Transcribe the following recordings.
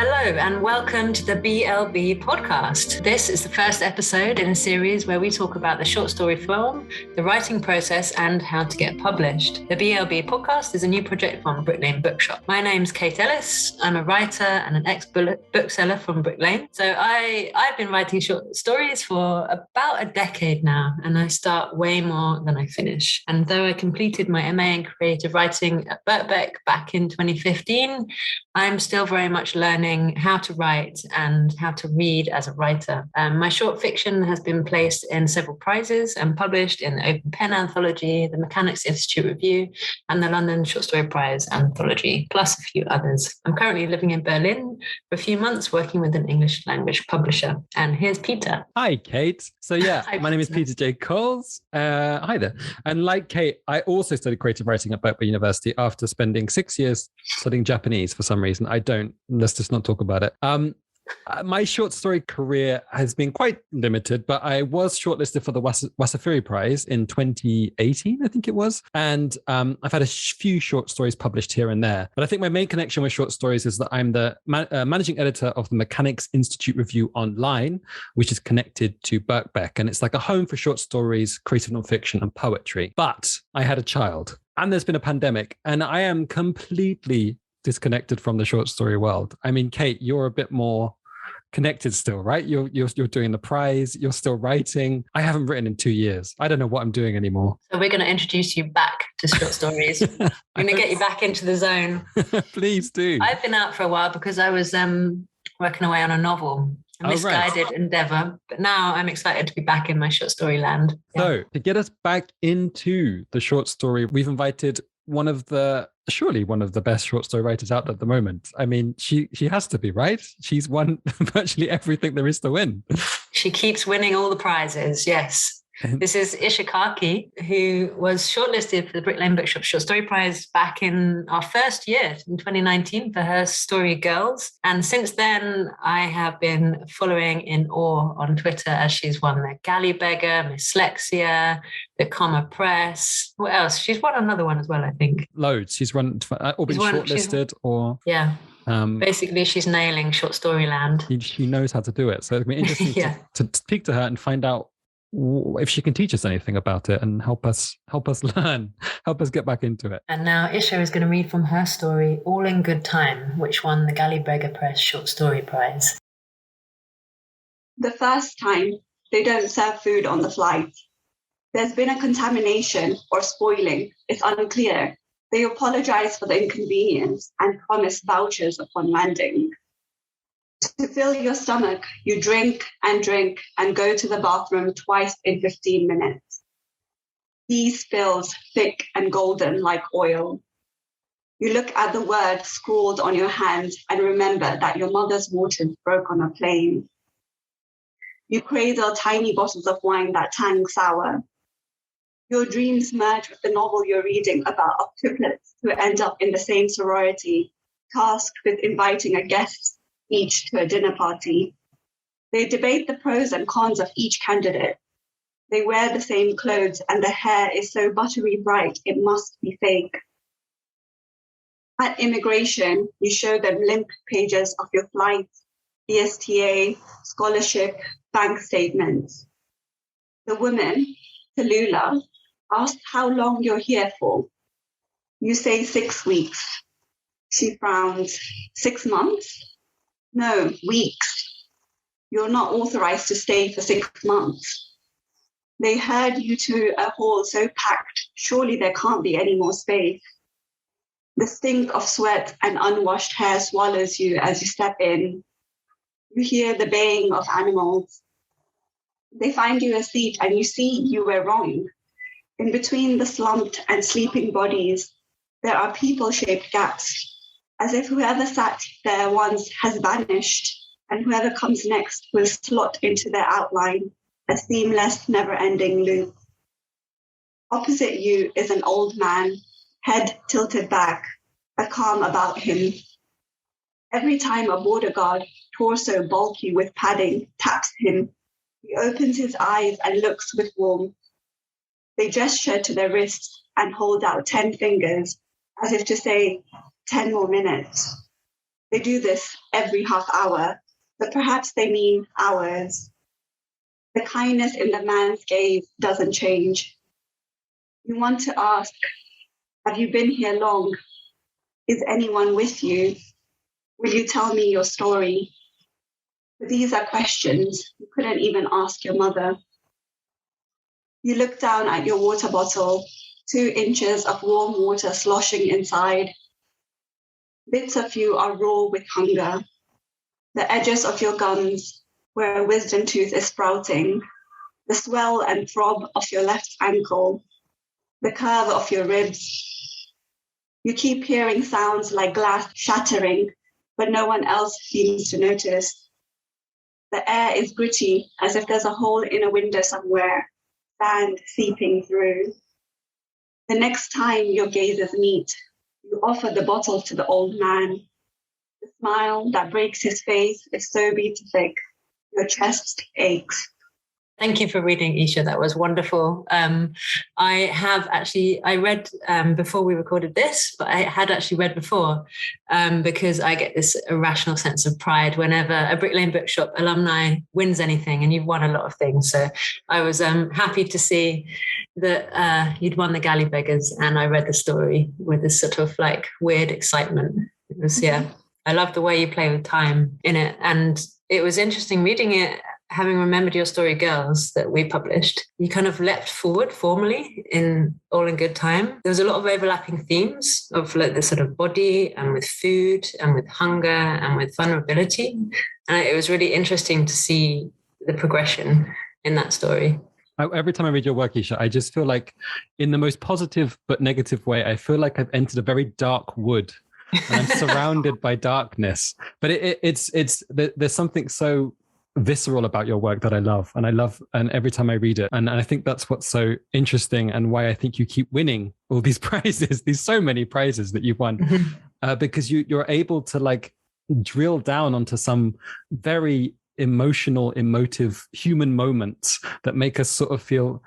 Hello and welcome to the BLB Podcast. This is the first episode in a series where we talk about the short story film, the writing process and how to get published. The BLB Podcast is a new project from Brick Lane Bookshop. My name's Kate Ellis. I'm a writer and an ex-bookseller from Brick Lane. So I've been writing short stories for about a decade now, and I start way more than I finish. And though I completed my MA in creative writing at Birkbeck back in 2015, I'm still very much learning how to write and how to read as a writer. My short fiction has been placed in several prizes and published in the Open Pen Anthology, the Mechanics Institute Review, and the London Short Story Prize Anthology, plus a few others. I'm currently living in Berlin for a few months working with an English language publisher. And here's Peter. Hi, Kate. So Hi, my name is Peter J. Coles. Hi there. And like Kate, I also studied creative writing at Birkbeck University after spending 6 years studying Japanese for some reason. Let's just not talk about it. My short story career has been quite limited, but I was shortlisted for the Wasafiri Prize in 2018, I think it was. And I've had a few short stories published here and there. But I think my main connection with short stories is that I'm the managing editor of the Mechanics Institute Review online, which is connected to Birkbeck. And it's like a home for short stories, creative nonfiction, and poetry. But I had a child, and there's been a pandemic, and I am completely disconnected from the short story world. I mean, Kate, you're a bit more connected still, right? You're doing the prize, you're still writing. I haven't written in 2 years. I don't know what I'm doing anymore. So we're going to introduce you back to short stories. We're going to get you back into the zone. Please do. I've been out for a while because I was working away on a novel. A misguided endeavor, but now I'm excited to be back in my short story land. Yeah. So to get us back into the short story, we've invited surely one of the best short story writers out at the moment. I mean, she has to be, right? She's won virtually everything there is to win. She keeps winning all the prizes, yes. This is Isha Karki, who was shortlisted for the Brick Lane Bookshop Short Story Prize back in our first year, in 2019, for her story Girls. And since then, I have been following in awe on Twitter as she's won the Galley Beggar, Mslexia, the BLB Press. What else? She's won another one as well, I think. Loads. She's run or been shortlisted or... Yeah. Basically, she's nailing short story land. She knows how to do it. So it'll be interesting to speak to her and find out if she can teach us anything about it and help us learn, help us get back into it. And now Isha is going to read from her story, All in Good Time, which won the Galley Beggar Press Short Story Prize. The first time, they don't serve food on the flight. There's been a contamination or spoiling. It's unclear. They apologize for the inconvenience and promise vouchers upon landing. To fill your stomach, you drink and go to the bathroom twice in 15 minutes. Tea spills thick and golden like oil. You look at the word scrawled on your hand and remember that your mother's waters broke on a plane. You cradle tiny bottles of wine that tang sour. Your dreams merge with the novel you're reading about octuplets who end up in the same sorority, tasked with inviting a guest each to a dinner party. They debate the pros and cons of each candidate. They wear the same clothes and the hair is so buttery bright it must be fake. At immigration, you show them limp pages of your flight, ESTA, scholarship, bank statements. The woman, Tallulah, asks how long you're here for. You say 6 weeks. She frowns. 6 months? No, weeks. You're not authorized to stay for 6 months. They herd you to a hall so packed, surely there can't be any more space. The stink of sweat and unwashed hair swallows you as you step in. You hear the baying of animals. They find you a seat and you see you were wrong. In between the slumped and sleeping bodies, there are people-shaped gaps, as if whoever sat there once has vanished, and whoever comes next will slot into their outline, a seamless, never-ending loop. Opposite you is an old man, head tilted back, a calm about him. Every time a border guard, torso bulky with padding, taps him, he opens his eyes and looks with warmth. They gesture to their wrists and hold out 10 fingers, as if to say, 10 more minutes. They do this every half hour, but perhaps they mean hours. The kindness in the man's gaze doesn't change. You want to ask, have you been here long? Is anyone with you? Will you tell me your story? But these are questions you couldn't even ask your mother. You look down at your water bottle, 2 inches of warm water sloshing inside. Bits of you are raw with hunger. The edges of your gums, where a wisdom tooth is sprouting, the swell and throb of your left ankle, the curve of your ribs. You keep hearing sounds like glass shattering, but no one else seems to notice. The air is gritty, as if there's a hole in a window somewhere, sand seeping through. The next time your gazes meet, you offer the bottle to the old man. The smile that breaks his face is so beatific, your chest aches. Thank you for reading, Isha. That was wonderful. I read before we recorded this, but I had actually read before because I get this irrational sense of pride whenever a Brick Lane Bookshop alumni wins anything, and you've won a lot of things. So I was happy to see that you'd won the Galley Beggars, and I read the story with this sort of like weird excitement. It was, I love the way you play with time in it. And it was interesting reading it. Having remembered your story, Girls, that we published, you kind of leapt forward formally in All in Good Time. There was a lot of overlapping themes of like the sort of body and with food and with hunger and with vulnerability. And it was really interesting to see the progression in that story. Every time I read your work, Isha, I just feel like in the most positive but negative way, I feel like I've entered a very dark wood and I'm surrounded by darkness. But there's something so visceral about your work that I love, and every time I read it, and I think that's what's so interesting and why I think you keep winning all these prizes, these so many prizes that you've won, because you're able to like drill down onto some very emotive human moments that make us sort of feel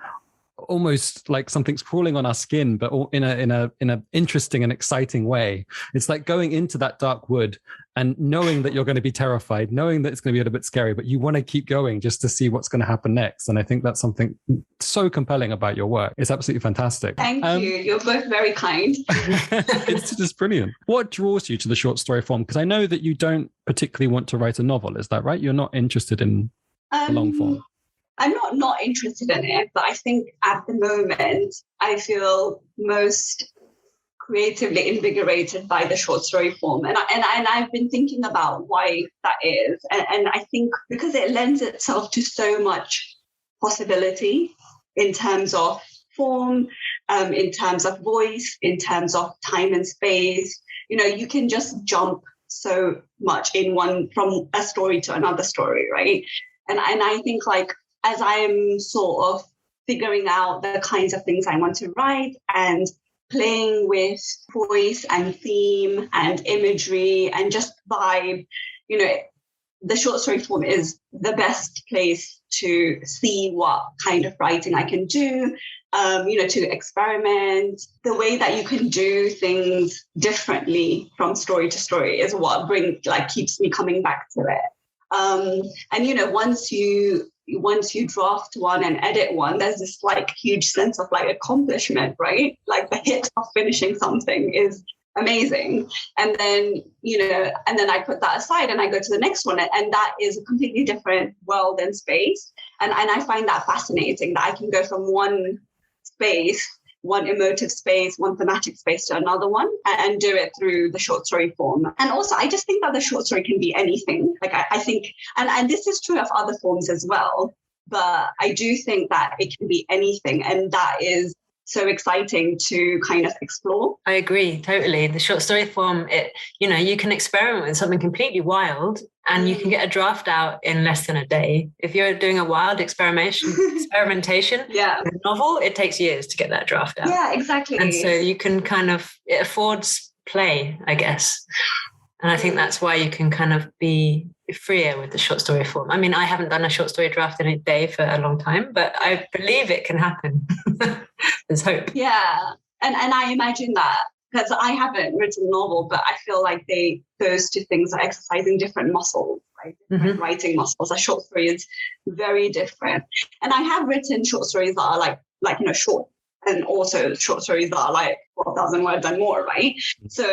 almost like something's crawling on our skin, but in a interesting and exciting way. It's like going into that dark wood and knowing that you're going to be terrified, knowing that it's going to be a little bit scary, but you want to keep going just to see what's going to happen next. And I think that's something so compelling about your work. It's absolutely fantastic. Thank you. You're both very kind. It's just brilliant. What draws you to the short story form? Because I know that you don't particularly want to write a novel. Is that right? You're not interested in the long form. I'm not interested in it, but I think at the moment I feel most creatively invigorated by the short story form. And I've been thinking about why that is. And I think because it lends itself to so much possibility in terms of form, in terms of voice, in terms of time and space. You know, you can just jump so much from a story to another story, right? And I think like, as I'm sort of figuring out the kinds of things I want to write and playing with voice and theme and imagery and just vibe, you know, the short story form is the best place to see what kind of writing I can do, to experiment. The way that you can do things differently from story to story is what keeps me coming back to it. Once you draft one and edit one, there's this like huge sense of like accomplishment, right? Like the hit of finishing something is amazing. And then I put that aside and I go to the next one, and that is a completely different world and space. And I find that fascinating that I can go from one space, one emotive space, one thematic space to another one and do it through the short story form. And also, I just think that the short story can be anything. Like I think, and this is true of other forms as well, but I do think that it can be anything. And that is so exciting to kind of explore. I agree, totally. The short story form, you can experiment with something completely wild and you can get a draft out in less than a day. If you're doing a wild experimentation with a novel, it takes years to get that draft out. Yeah, exactly. And so you can it affords play, I guess. And I think that's why you can kind of be freer with the short story form. I mean, I haven't done a short story draft in a day for a long time, but I believe it can happen. There's hope. Yeah. And I imagine that because I haven't written a novel, but I feel like those two things are exercising different muscles, right? Different writing muscles. A short story is very different. And I have written short stories that are like short, and also short stories that are like 4,000 words and more, right? So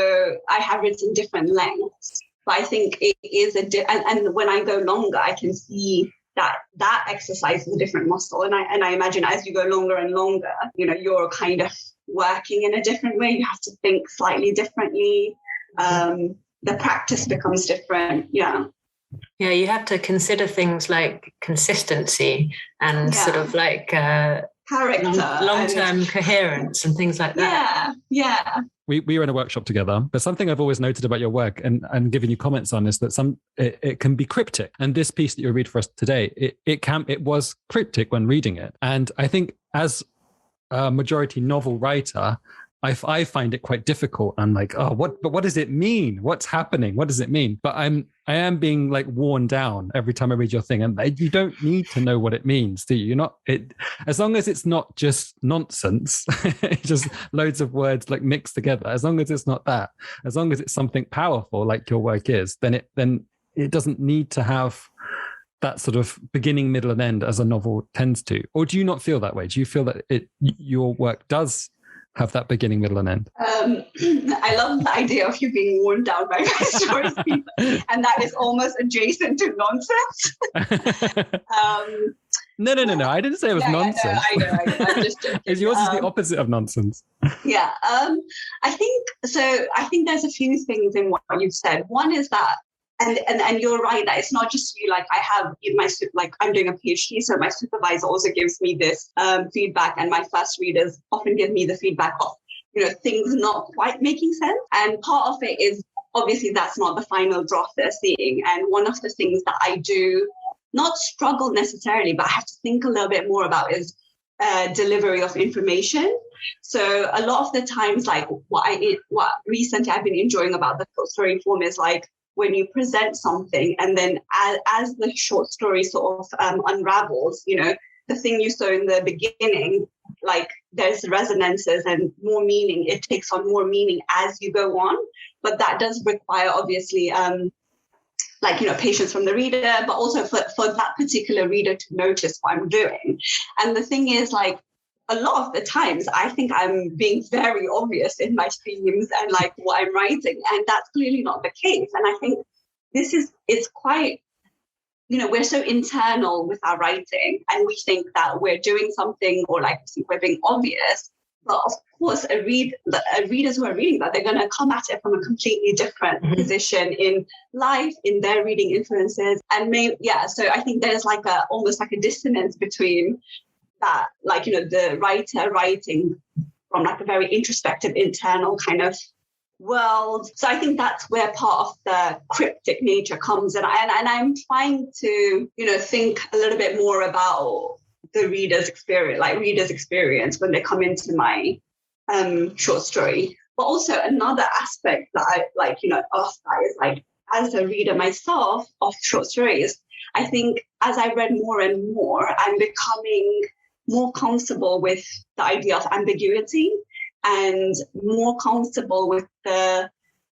I have written different lengths, but I think it is and when I go longer, I can see that exercise is a different muscle. And I imagine as you go longer and longer, you're kind of working in a different way. You have to think slightly differently. The practice becomes different. Yeah. Yeah, you have to consider things like consistency and sort of like character, long-term coherence and things like that. Yeah. We were in a workshop together, but something I've always noted about your work and given you comments on is that it can be cryptic. And this piece that you read for us today, it was cryptic when reading it. And I think as a majority novel writer, I find it quite difficult. I'm like, what does it mean? What's happening? What does it mean? But I am being like worn down every time I read your thing. And you don't need to know what it means, do you? You're not as long as it's not just nonsense, just loads of words like mixed together. As long as it's not that, as long as it's something powerful like your work is, then it doesn't need to have that sort of beginning, middle, and end as a novel tends to. Or do you not feel that way? Do you feel that your work does have that beginning, middle, and end? I love the idea of you being worn down by my stories, and that is almost adjacent to nonsense. No. I didn't say it was nonsense. I know. I'm just joking. Yours is the opposite of nonsense. Yeah. I think there's a few things in what you've said. One is that, and you're right, that it's not just you. Like I have I'm doing a PhD, so my supervisor also gives me this feedback, and my first readers often give me the feedback of things not quite making sense. And part of it is obviously that's not the final draft they're seeing. And one of the things that I do not struggle necessarily, but I have to think a little bit more about is delivery of information. So a lot of the times, like what recently I've been enjoying about the short story form is like when you present something and then as the short story sort of unravels, the thing you saw in the beginning, like there's resonances and more meaning. It takes on more meaning as you go on, but that does require obviously patience from the reader, but also for that particular reader to notice what I'm doing. And the thing is, like, a lot of the times I think I'm being very obvious in my themes and like what I'm writing, and that's clearly not the case. And I think it's quite, we're so internal with our writing, and we think that we're doing something, or like we're being obvious. But of course, readers who are reading that, they're going to come at it from a completely different position in life, in their reading influences. And so I think there's almost like a dissonance between that, the writer writing from like a very introspective, internal kind of world. So I think that's where part of the cryptic nature comes. And I'm trying to, think a little bit more about the reader's experience when they come into my short story. But also another aspect that I of that is like, as a reader myself of short stories, I think as I read more and more, I'm becoming more comfortable with the idea of ambiguity and more comfortable with the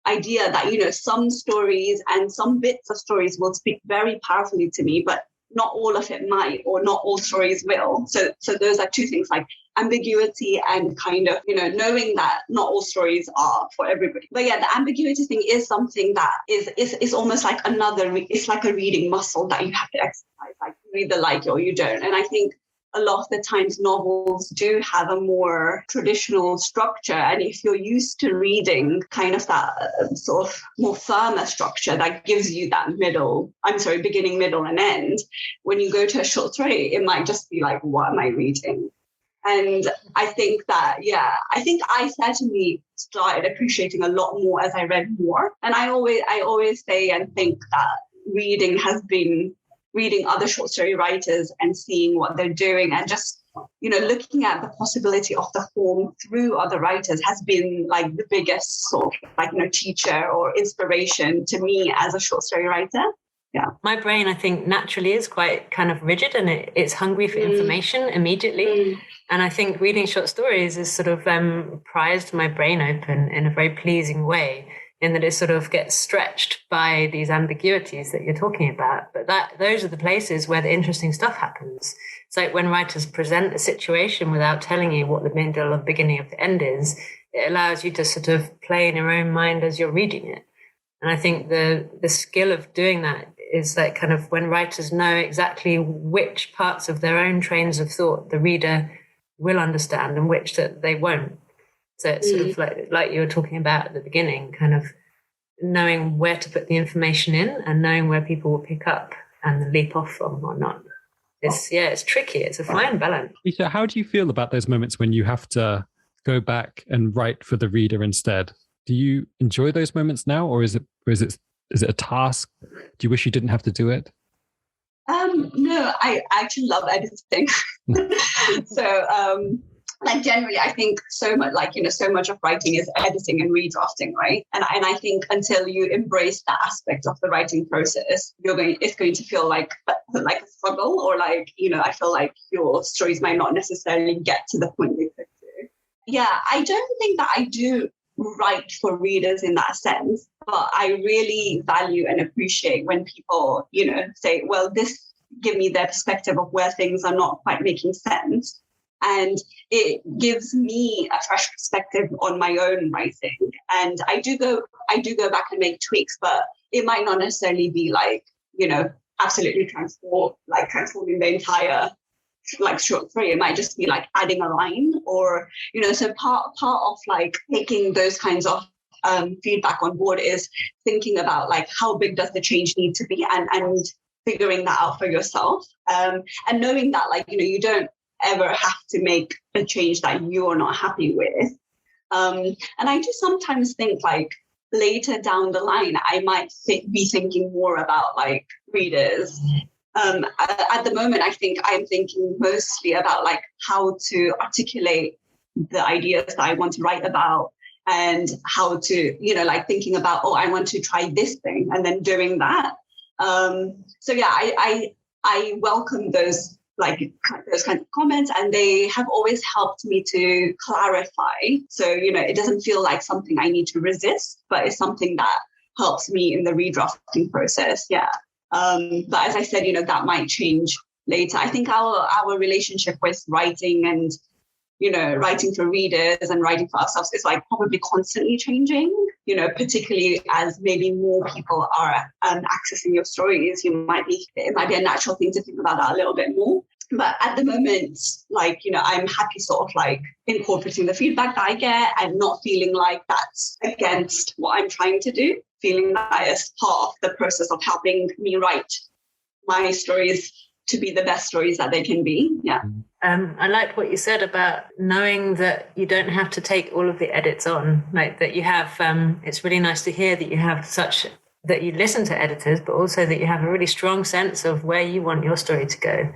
idea that, some stories and some bits of stories will speak very powerfully to me, but not all of it might, or not all stories will. So those are two things, like ambiguity and kind of, knowing that not all stories are for everybody. But yeah, the ambiguity thing is something that is almost like it's like a reading muscle that you have to exercise, like you either like it or you don't. And I think a lot of the times novels do have a more traditional structure. And if you're used to reading kind of that sort of more firmer structure that gives you that beginning, middle, and end, when you go to a short story, it might just be like, what am I reading? And I think that, I certainly started appreciating a lot more as I read more. And I always say and think that reading other short story writers and seeing what they're doing and just, looking at the possibility of the form through other writers has been like the biggest sort of teacher or inspiration to me as a short story writer. Yeah. My brain, I think, naturally is quite kind of rigid, and it's hungry for information immediately. And I think reading short stories has sort of prized my brain open in a very pleasing way, in that it sort of gets stretched by these ambiguities that you're talking about. But those are the places where the interesting stuff happens. It's like when writers present a situation without telling you what the middle or beginning of the end is, it allows you to sort of play in your own mind as you're reading it. And I think the skill of doing that is like kind of when writers know exactly which parts of their own trains of thought the reader will understand and which that they won't. So it's sort of like you were talking about at the beginning, kind of knowing where to put the information in and knowing where people will pick up and leap off from or not. It's tricky. It's a fine balance. Isha, how do you feel about those moments when you have to go back and write for the reader instead? Do you enjoy those moments now, or is it a task? Do you wish you didn't have to do it? No, I actually love editing. So, like generally, I think so much, so much of writing is editing and redrafting, right? And I think until you embrace that aspect of the writing process, it's going to feel like a struggle, or I feel like your stories might not necessarily get to the point they could do. Yeah, I don't think that I do write for readers in that sense, but I really value and appreciate when people, say, well, give me their perspective of where things are not quite making sense. And it gives me a fresh perspective on my own writing. And I do go back and make tweaks, but it might not necessarily be absolutely transforming the entire short story. It might just be adding a line, or so part of taking those kinds of feedback on board is thinking about how big does the change need to be, and figuring that out for yourself, and knowing that you don't ever have to make a change that you're not happy with. And I do sometimes think later down the line I might be thinking more about readers. At the moment, I think I'm thinking mostly about how to articulate the ideas that I want to write about, and how to, thinking about, I want to try this thing, and then doing that. So yeah, I welcome those kind of comments, and they have always helped me to clarify. So, it doesn't feel like something I need to resist, but it's something that helps me in the redrafting process. Yeah. But as I said, that might change later. I think our relationship with writing and, writing for readers and writing for ourselves is probably constantly changing, particularly as maybe more people are accessing your stories. It might be a natural thing to think about that a little bit more. But at the moment, I'm happy sort of incorporating the feedback that I get and not feeling like that's against what I'm trying to do, feeling that it's part of the process of helping me write my stories to be the best stories that they can be. Yeah. I liked what you said about knowing that you don't have to take all of the edits on, that you have, it's really nice to hear that you have that you listen to editors, but also that you have a really strong sense of where you want your story to go.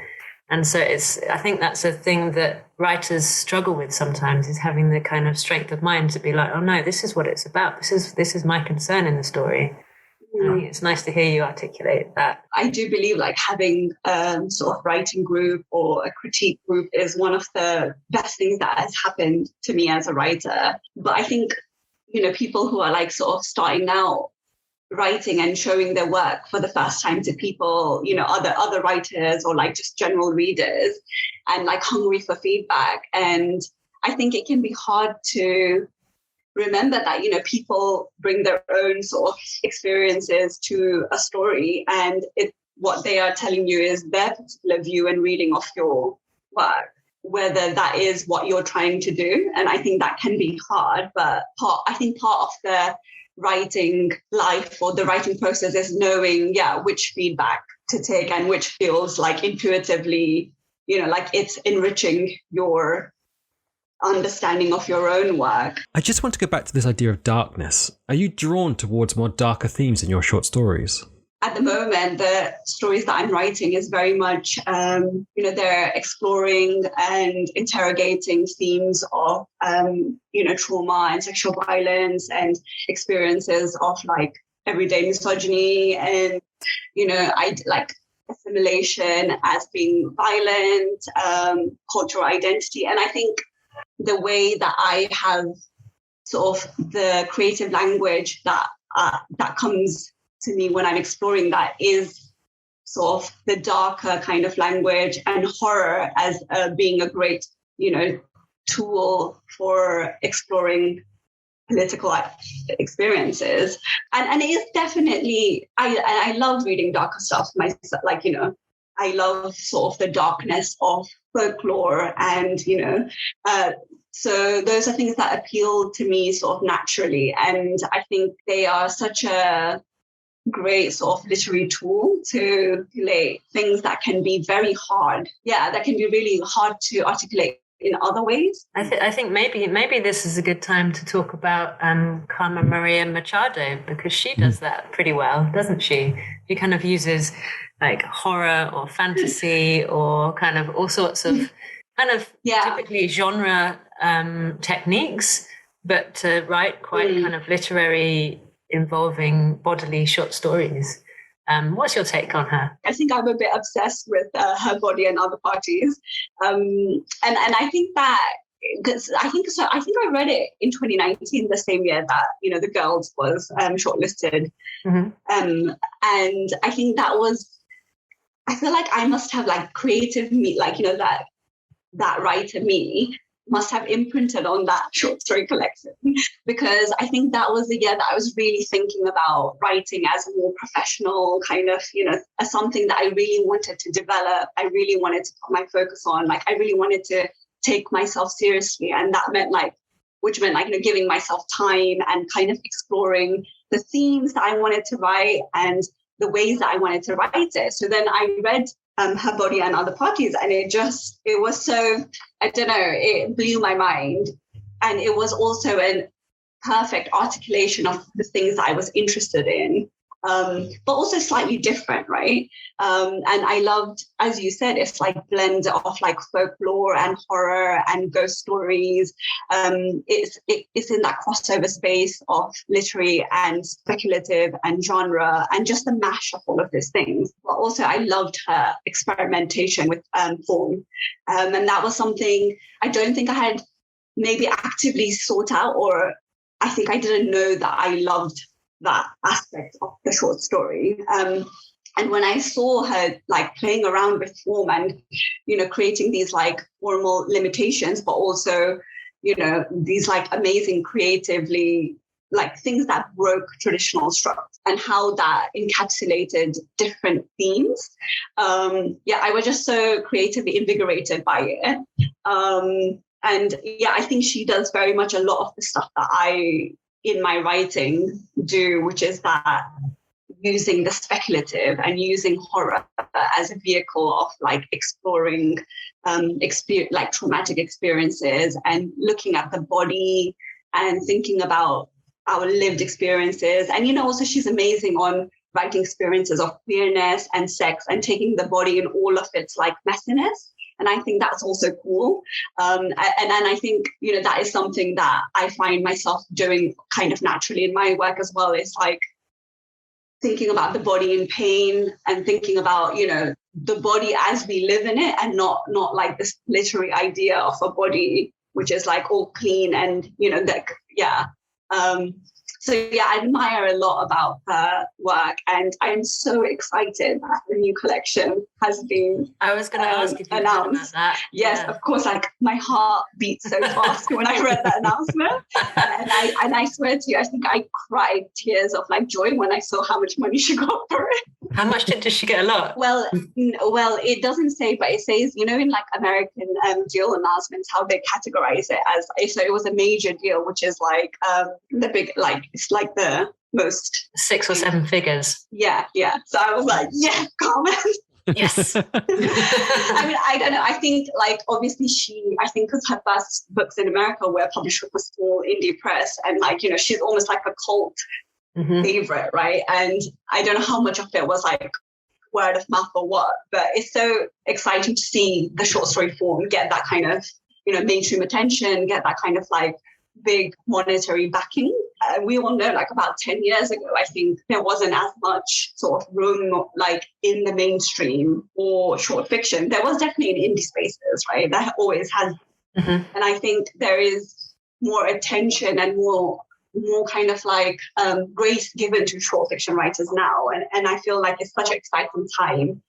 And so I think that's a thing that writers struggle with sometimes, is having the kind of strength of mind to be like, oh no, this is what it's about. This is my concern in the story. I think it's nice to hear you articulate that. I do believe having sort of writing group or a critique group is one of the best things that has happened to me as a writer. But I think, people who are sort of starting out writing and showing their work for the first time to people, other writers or just general readers, and hungry for feedback. And I think it can be hard to remember that, people bring their own sort of experiences to a story, and what they are telling you is their particular view and reading of your work, whether that is what you're trying to do. And I think that can be hard, but I think part of the writing life or the writing process is knowing, which feedback to take and which feels intuitively, it's enriching your understanding of your own work. I just want to go back to this idea of darkness. Are you drawn towards more darker themes in your short stories? At the moment, the stories that I'm writing is very much, they're exploring and interrogating themes of, trauma and sexual violence and experiences of everyday misogyny and, I like assimilation as being violent, cultural identity. And I think the way that I have sort of the creative language that comes to me when I'm exploring that is sort of the darker kind of language, and horror as being a great, tool for exploring political experiences. And it is definitely, I love reading darker stuff myself, I love sort of the darkness of folklore and, so those are things that appeal to me sort of naturally. And I think they are such a great sort of literary tool to articulate things that can be very hard. Yeah, that can be really hard to articulate in other ways. I think maybe this is a good time to talk about Carmen Maria Machado, because she does that pretty well, doesn't she? She kind of uses like horror or fantasy or kind of all sorts of typically genre techniques, but to write quite kind of literary, involving bodily short stories. What's your take on her? I think I'm a bit obsessed with Her Body and Other Parties, and I think that because I think I read it in 2019, the same year that The Girls was shortlisted, and I think that was. I feel like I must have like creative me, like that writer me must have imprinted on that short story collection, because I think that was the year that I was really thinking about writing as a more professional kind of, as something that I really wanted to develop. I really wanted to put my focus on, like I really wanted to take myself seriously. And that meant giving myself time and kind of exploring the themes that I wanted to write and the ways that I wanted to write it. So then I read Her Body and Other Parties, and it was so, I don't know, it blew my mind. And it was also a perfect articulation of the things that I was interested in, but also slightly different, right? And I loved, as you said, it's like blend of like folklore and horror and ghost stories. It's in that crossover space of literary and speculative and genre and just the mash of all of these things. But also I loved her experimentation with form. And that was something I don't think I had maybe actively sought out, or I think I didn't know that I loved that aspect of the short story. And when I saw her like playing around with form and, creating these like formal limitations, but also, these like amazing creatively like things that broke traditional structures and how that encapsulated different themes. I was just so creatively invigorated by it. And I think she does very much a lot of the stuff that I, in my writing, do, which is that using the speculative and using horror as a vehicle of like exploring like traumatic experiences and looking at the body and thinking about our lived experiences. And, also she's amazing on writing experiences of queerness and sex and taking the body in all of its like messiness. And I think that's also cool. And I think, that is something that I find myself doing kind of naturally in my work as well. It's like thinking about the body in pain and thinking about, the body as we live in it, and not like this literary idea of a body, which is like all clean and, I admire a lot about her work, and I'm so excited that the new collection has been I was going to ask if you announced. About that. Yes, of course. Like my heart beat so fast when I read that announcement, and I swear to you, I think I cried tears of like joy when I saw how much money she got for it. How much did she get? A lot? Well, it doesn't say, but it says, in like American deal announcements, how they categorize it as, so it was a major deal, which is like the big, like, it's like the most 6 or 7 figures. Yeah. So I was like, yeah, Carmen. Yes. I mean, I don't know. I think like, obviously I think because her first books in America were published with a small indie press, and like, she's almost like a cult favorite, right? And I don't know how much of it was like word of mouth or what, but it's so exciting to see the short story form get that kind of, mainstream attention, get that kind of like big monetary backing. We all know, like about 10 years ago, I think there wasn't as much sort of room like in the mainstream or short fiction. There was definitely in indie spaces, right? That always has. And I think there is more attention and more kind of like grace given to short fiction writers now. And I feel like it's such an exciting time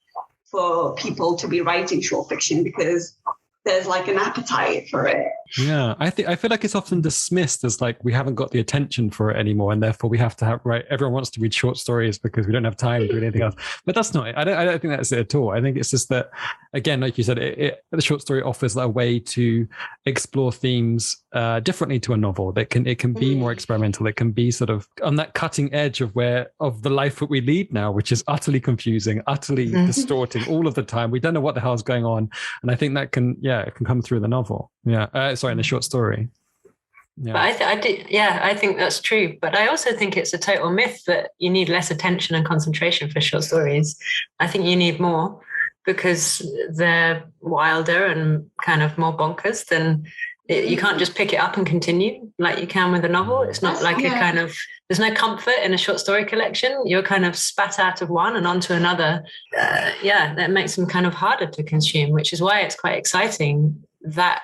for people to be writing short fiction because there's like an appetite for it. Yeah, I feel like it's often dismissed as like we haven't got the attention for it anymore, and therefore we have to have everyone wants to read short stories because we don't have time to do anything else. But that's not it. I don't think that's it at all. I think it's just that, again, like you said, the short story offers a way to explore themes differently to a novel. It can be more experimental. It can be sort of on that cutting edge of the life that we lead now, which is utterly confusing, utterly distorting all of the time. We don't know what the hell's going on, and I think that can come through the novel. In the short story. Yeah. But I think that's true. But I also think it's a total myth that you need less attention and concentration for short stories. I think you need more because they're wilder and kind of more bonkers than you can't just pick it up and continue like you can with a novel. It's not like a kind of, there's no comfort in a short story collection. You're kind of spat out of one and onto another. That makes them kind of harder to consume, which is why it's quite exciting that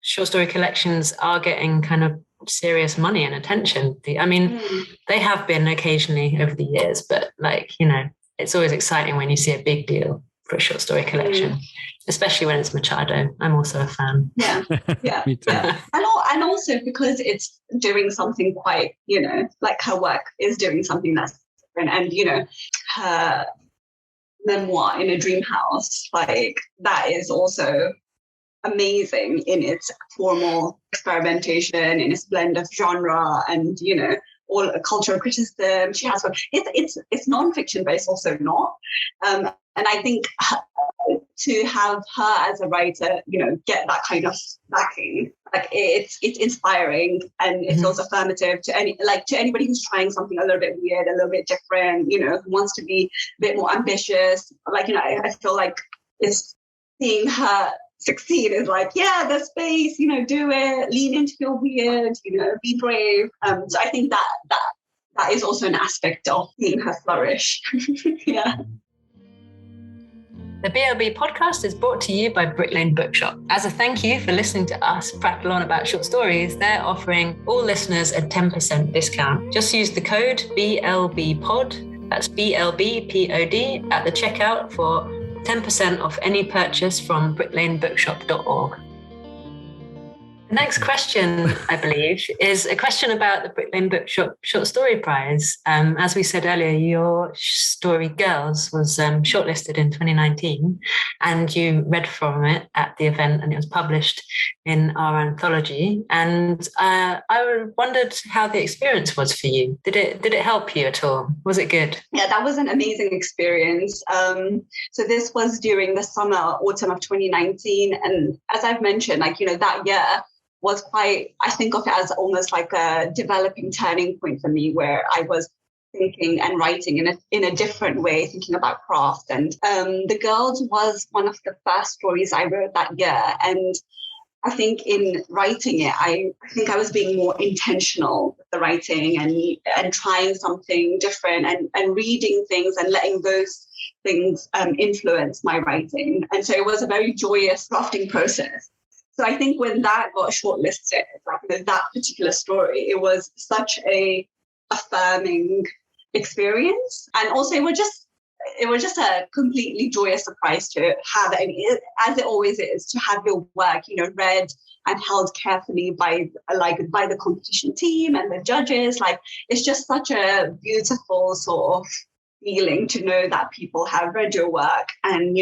short story collections are getting kind of serious money and attention. I mean, they have been occasionally over the years, but it's always exciting when you see a big deal for a short story collection, especially when it's Machado. I'm also a fan. Yeah. Me too. Yeah. And also because it's doing something quite, like her work is doing something that's different. And, her memoir In a Dream House, like that is also amazing in its formal experimentation, in its blend of genre and, all cultural criticism. She has it's non-fiction, but it's also not. And I think to have her as a writer, get that kind of backing, like it's inspiring and it feels affirmative to anybody who's trying something a little bit weird, a little bit different, who wants to be a bit more ambitious. I feel like it's seeing her succeed is like, there's space, do it, lean into your weird, be brave. So I think that is also an aspect of seeing her flourish. Yeah. The BLB podcast is brought to you by Brick Lane Bookshop. As a thank you for listening to us prattle on about short stories, they're offering all listeners a 10% discount. Just use the code BLB Pod, that's BLB POD, at the checkout for 10% off any purchase from bricklanebookshop.org. The next question, I believe, is a question about the Brick Lane Bookshop Short Story Prize. As we said earlier, your story Girls was shortlisted in 2019 and you read from it at the event and it was published in our anthology. And I wondered how the experience was for you. Did it help you at all? Was it good? Yeah, that was an amazing experience. So this was during the autumn of 2019. And as I've mentioned, that year was quite, I think of it as almost like a developing turning point for me where I was thinking and writing in a different way, thinking about craft. And The Girls was one of the first stories I wrote that year. And I think in writing it, I think I was being more intentional with the writing and trying something different and reading things and letting those things influence my writing. And so it was a very joyous drafting process. So I think when that got shortlisted, that particular story, it was such a affirming experience. And also it was just a completely joyous surprise to have, as it always is, to have your work, read and held carefully by the competition team and the judges. It's just such a beautiful sort of feeling to know that people have read your work and,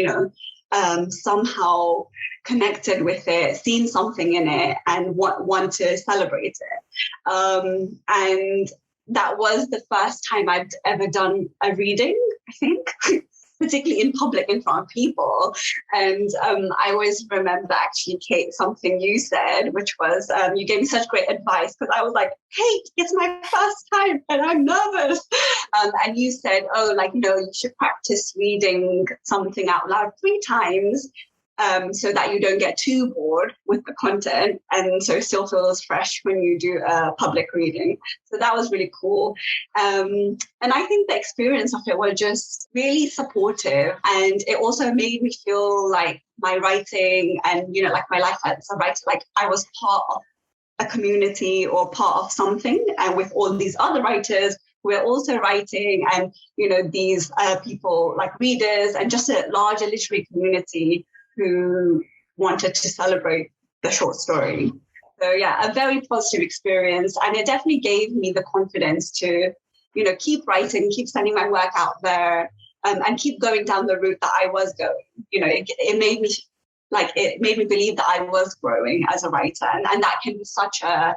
somehow connected with it, seen something in it, and want to celebrate it. And that was the first time I'd ever done a reading, I think, particularly in public in front of people. And I always remember actually, Kate, something you said, which was you gave me such great advice because I was like, Kate, it's my first time and I'm nervous. And you said, you should practice reading something out loud 3 times. so that you don't get too bored with the content, and so it still feels fresh when you do a public reading. So that was really cool. And I think the experience of it was just really supportive, and it also made me feel like my writing and, you know, like my life as a writer, like I was part of a community or part of something, and with all these other writers who are also writing, and, you know, these people like readers and just a larger literary community who wanted to celebrate the short story. So yeah, a very positive experience. And it definitely gave me the confidence to, you know, keep writing, keep sending my work out there, and keep going down the route that I was going. You know, it made me believe that I was growing as a writer. And that can be such an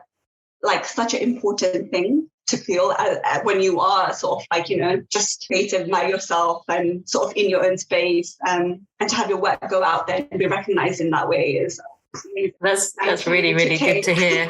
important thing to feel when you are sort of like, you know, just creative by yourself and sort of in your own space, and to have your work go out there and be recognized in that way is that's really, really good to hear.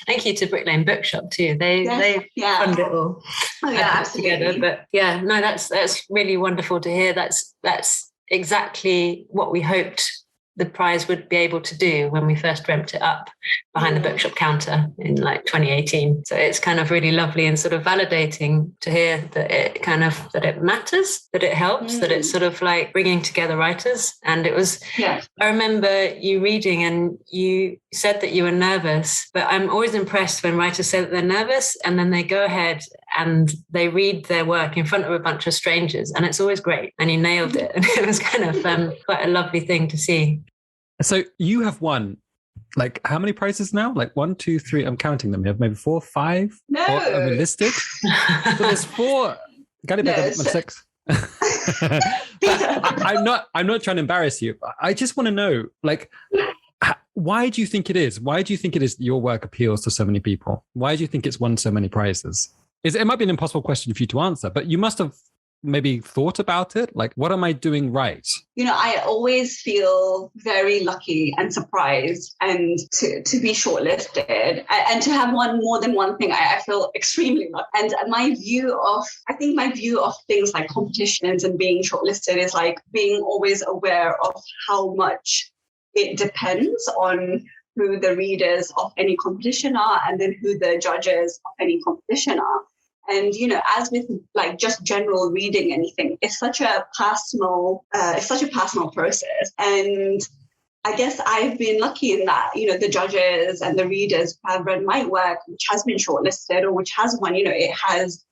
Thank you to Brick Lane Bookshop too. They fund it all. Oh yeah, absolutely. Together. But yeah, no, that's really wonderful to hear. That's exactly what we hoped the prize would be able to do when we first dreamt it up behind the bookshop counter in like 2018. So it's kind of really lovely and sort of validating to hear that it matters, that it helps, that it's sort of like bringing together writers. And it was, I remember you reading and you said that you were nervous, but I'm always impressed when writers say that they're nervous and then they go ahead and they read their work in front of a bunch of strangers, and it's always great. And you nailed it. And it was kind of quite a lovely thing to see. So you have won, like, how many prizes now? Like 1, 2, 3. I'm counting them. You have maybe 4, 5. No, listed. So there's 4. Galley Beggar 6. I'm not trying to embarrass you. I just want to know, like, why do you think it is? Why do you think it is that your work appeals to so many people? Why do you think it's won so many prizes? It might be an impossible question for you to answer, but you must have maybe thought about it. Like, what am I doing right? You know, I always feel very lucky and surprised, and to be shortlisted and to have won more than one thing, I feel extremely lucky. And my view of things like competitions and being shortlisted is like being always aware of how much it depends on who the readers of any competition are, and then who the judges of any competition are. And, you know, as with like just general reading anything, it's such a personal process. And I guess I've been lucky in that, you know, the judges and the readers who have read my work, which has been shortlisted or which has won, you know, it has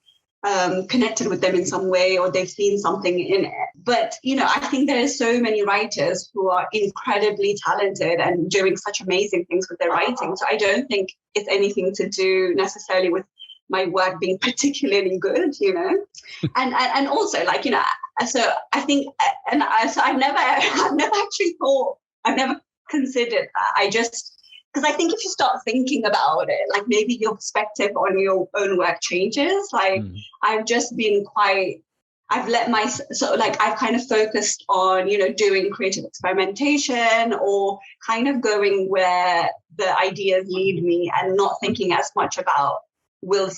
connected with them in some way, or they've seen something in it. But, you know, I think there are so many writers who are incredibly talented and doing such amazing things with their writing. So I don't think it's anything to do necessarily with my work being particularly good, you know, and also like, you know, so I think, I've never considered that. Because I think if you start thinking about it, like maybe your perspective on your own work changes. Like I've kind of focused on, you know, doing creative experimentation or kind of going where the ideas lead me, and not thinking as much about will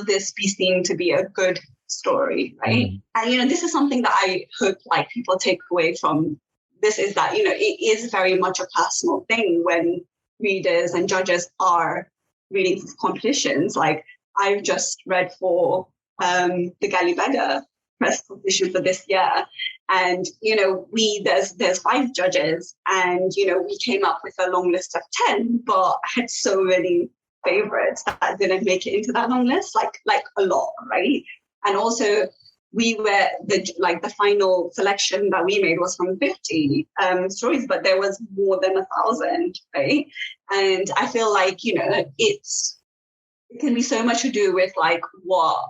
this be seen to be a good story, right? And, you know, this is something that I hope like people take away from this, is that, you know, it is very much a personal thing when readers and judges are reading competitions. Like I've just read for the Galley Beggar Press competition for this year, and, you know, there's 5 judges, and, you know, we came up with a long list of 10, but I had so many favorites that didn't make it into that long list, like a lot, right? And also we were the final selection that we made was from 50 stories, but there was more than 1,000, right? And I feel like, you know, it can be so much to do with like what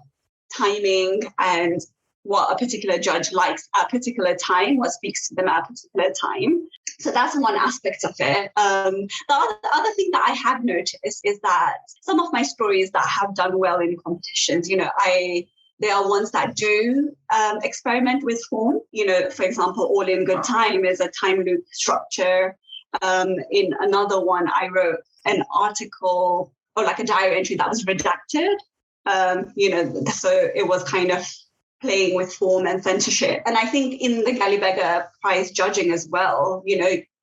timing and what a particular judge likes at a particular time, what speaks to them at a particular time. So that's one aspect of it. The other thing that I have noticed is that some of my stories that have done well in competitions, you know, there are ones that do experiment with form. You know, for example, All in Good Time is a time loop structure. In another one, I wrote an article or like a diary entry that was redacted. You know, so it was kind of playing with form and censorship. And I think in the Galley Beggar Prize judging as well,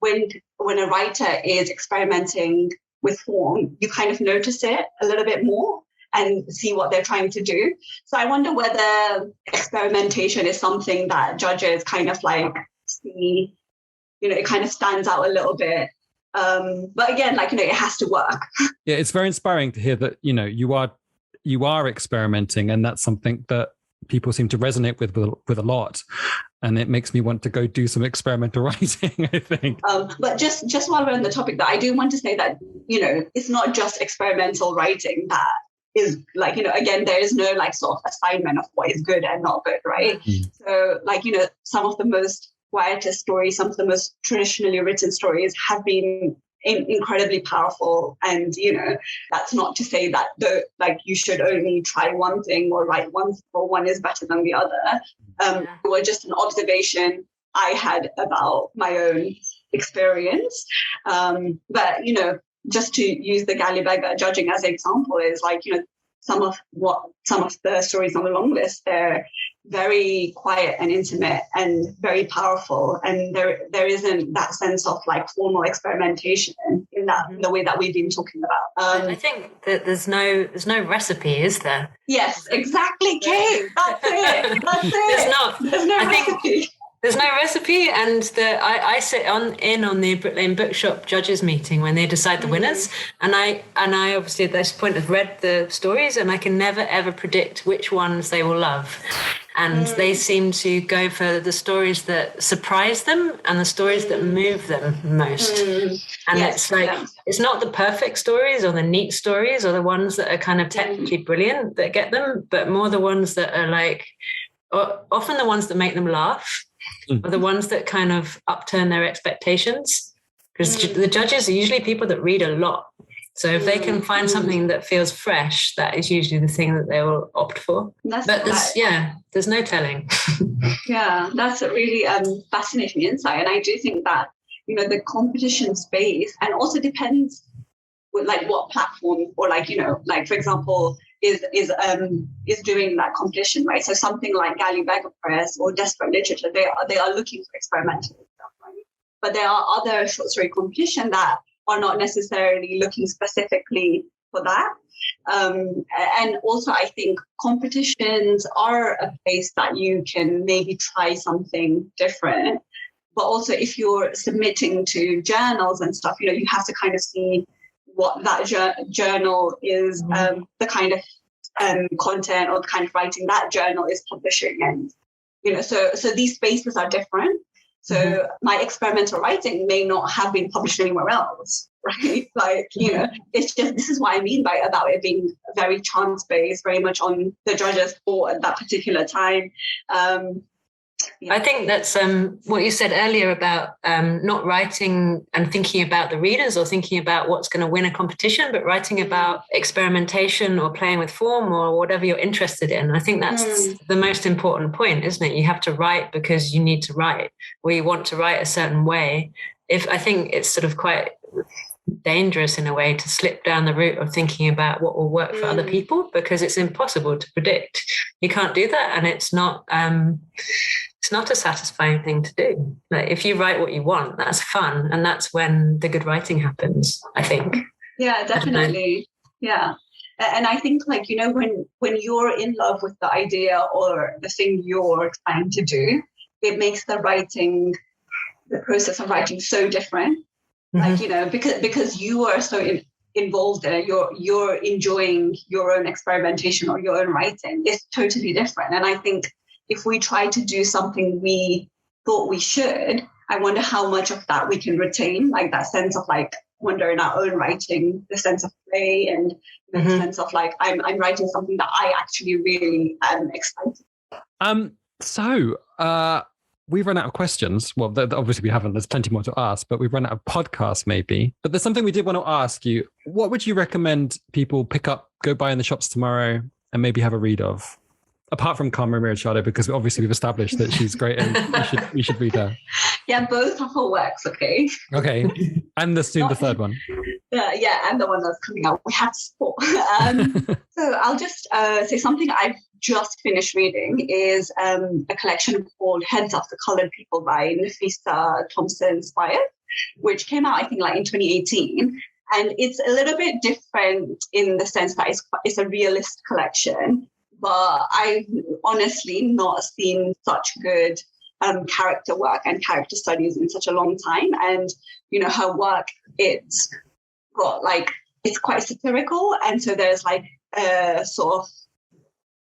when a writer is experimenting with form, you kind of notice it a little bit more and see what they're trying to do. So I wonder whether experimentation is something that judges kind of like see, it kind of stands out a little bit. But again, it has to work. Yeah, it's very inspiring to hear that, you are experimenting, and that's something that people seem to resonate with a lot. And it makes me want to go do some experimental writing, I think. But just while we're on the topic, that I do want to say that, it's not just experimental writing that is again, there is no sort of assignment of what is good and not good, right? Mm. So some of the most quietest stories, some of the most traditionally written stories have been incredibly powerful. And, that's not to say that you should only try one thing or write one, or one is better than the other. It was just an observation I had about my own experience. But, just to use the Galley Beggar judging as an example is some of the stories on the long list, they're very quiet and intimate and very powerful, and there isn't that sense of formal experimentation in the way that we've been talking about. I think that there's no recipe, is there? Yes, exactly, Kate. That's it. There's no recipe. There's no recipe, and I sit on the Brick Lane Bookshop judges meeting when they decide the winners, and I obviously at this point have read the stories, and I can never ever predict which ones they will love, and they seem to go for the stories that surprise them and the stories that move them most. And yes, it's not the perfect stories or the neat stories or the ones that are kind of technically brilliant that get them, but more the ones that are often the ones that make them laugh. Are the ones that kind of upturn their expectations, because the judges are usually people that read a lot. So if they can find something that feels fresh, that is usually the thing that they will opt for. There's no telling. Yeah, that's a really fascinating insight. And I do think that, the competition space, and also depends with what platform or for example, is doing that competition, right? So something like Galley Beggar Press or Desperate Literature, they are looking for experimental stuff, right? But there are other short story competition that are not necessarily looking specifically for that. And also I think competitions are a place that you can maybe try something different. But also if you're submitting to journals and stuff, you have to kind of see what that journal is, the kind of content or the kind of writing that journal is publishing. And, so these spaces are different. So my experimental writing may not have been published anywhere else, right? It's just, this is what I mean about it being very chance-based, very much on the judge's thought at that particular time. I think that's what you said earlier about not writing and thinking about the readers or thinking about what's going to win a competition, but writing about experimentation or playing with form or whatever you're interested in. I think that's the most important point, isn't it? You have to write because you need to write, or you want to write a certain way. I think it's sort of quite dangerous in a way to slip down the route of thinking about what will work for other people, because it's impossible to predict. You can't do that, and it's not a satisfying thing to do. If you write what you want, that's fun, and that's when the good writing happens, I think. Yeah, definitely. Yeah. And I think when you're in love with the idea or the thing you're trying to do, it makes the process of writing so different. Because you are so involved there, you're enjoying your own experimentation or your own writing. It's totally different. And I think if we try to do something we thought we should, I wonder how much of that we can retain, that sense of wonder in our own writing, the sense of play, and the sense of I'm writing something that I actually really am excited. We've run out of questions. Well, obviously we haven't. There's plenty more to ask, but we've run out of podcasts maybe. But there's something we did want to ask you. What would you recommend people pick up, go buy in the shops tomorrow, and maybe have a read of? Apart from Carmen and Machado, because obviously we've established that she's great and we should read her. Yeah, both of her works, okay? Okay. And the third one. Yeah, and the one that's coming out. We have to support. So I'll just say something I've just finished reading is a collection called Heads of the Colored People by Nafissa Thompson-Spires, which came out, I think, like in 2018. And it's a little bit different in the sense that it's a realist collection, but I've honestly not seen such good character work and character studies in such a long time. And, you know, her work, it's got like, it's quite satirical. And so there's like a sort of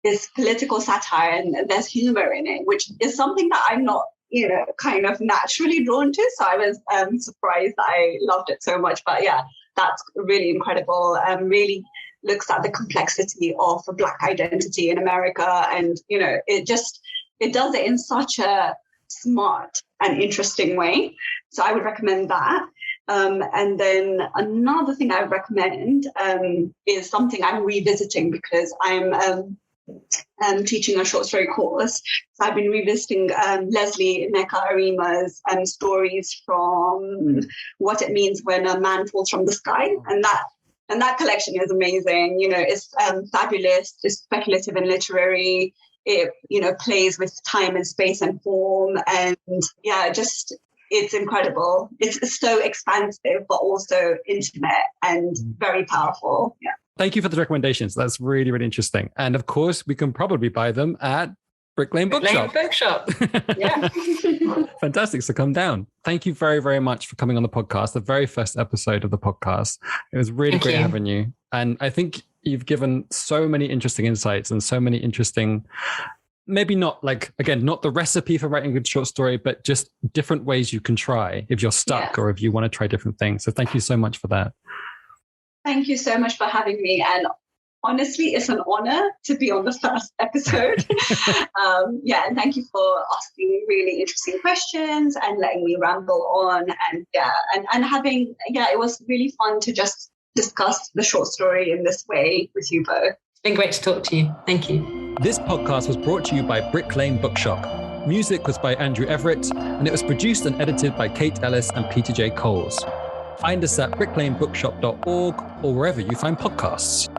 this political satire and there's humor in it, which is something that I'm not, you know, kind of naturally drawn to. So I was surprised that I loved it so much. But yeah, that's really incredible. Really looks at the complexity of a Black identity in America. And, you know, it does it in such a smart and interesting way. So I would recommend that. And then another thing I would recommend is something I'm revisiting because I'm teaching a short story course. So I've been revisiting Lesley, Nneka, Arimah's stories from What It Means When a Man Falls from the Sky. And that collection is amazing. You know, it's fabulous, it's speculative and literary. It, you know, plays with time and space and form. And yeah, just, it's incredible. It's so expansive, but also intimate and very powerful. Yeah. Thank you for the recommendations. That's really, really interesting. And of course, we can probably buy them at Brick Lane Bookshop. Yeah. Fantastic. So come down. Thank you very, very much for coming on the podcast, the very first episode of the podcast. It was really great having you. And I think you've given so many interesting insights and so many interesting, maybe not like, again, not the recipe for writing a good short story, but just different ways you can try if you're stuck or if you want to try different things. So thank you so much for that. Thank you so much for having me. And honestly, it's an honor to be on the first episode. And thank you for asking really interesting questions and letting me ramble on. And having, it was really fun to just discuss the short story in this way with you both. It's been great to talk to you. Thank you. This podcast was brought to you by Brick Lane Bookshop. Music was by Andrew Everett, and it was produced and edited by Kate Ellis and Peter J. Coles. Find us at bricklanebookshop.org or wherever you find podcasts.